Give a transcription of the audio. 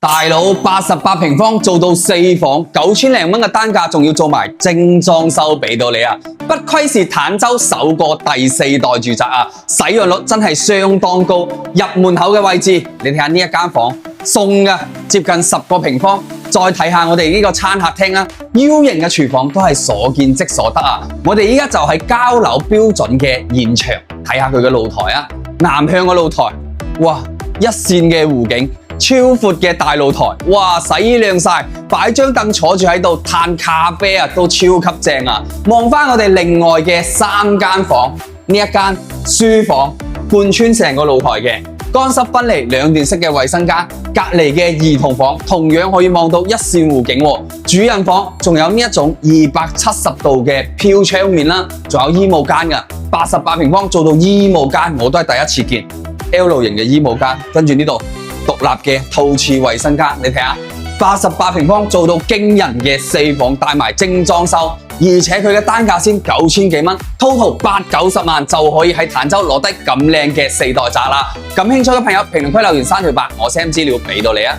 大佬88平方做到4房，9000零蚊嘅單價，仲要做埋精裝修俾到你啊！不愧是坦洲首個第4代住宅啊，使用率真係相當高。入門口嘅位置，你睇下呢一間房送嘅接近10個平方。再睇下我哋呢個餐客廳啊，U 型嘅廚房都係所見即所得啊！我哋依家就係交樓標準嘅現場，睇下佢嘅露台啊，南向嘅露台，哇，一線嘅湖景。超闊嘅大露台，哇！洗衣晾晒，擺張凳坐住喺度嘆咖啡啊，都超級正啊！望返我哋另外嘅3間房，呢一間書房貫穿成個露台嘅，乾濕分離兩段式嘅衛生間，隔離嘅兒童房同樣可以望到一線湖景喎。主人房仲有呢一種270度嘅飄窗面啦，仲有衣帽間㗎，88平方做到衣帽間，我都係第一次見 L 型嘅衣帽間，跟住呢度。獨立嘅套廁衛生間，你睇下88平方做到驚人嘅4房，帶埋精裝修，而且佢嘅單價先9000幾蚊 ，total 890萬就可以喺坦洲攞低咁靚嘅4代宅啦！感興趣嘅朋友評論區留言3條8，我 send 資料俾到你啊！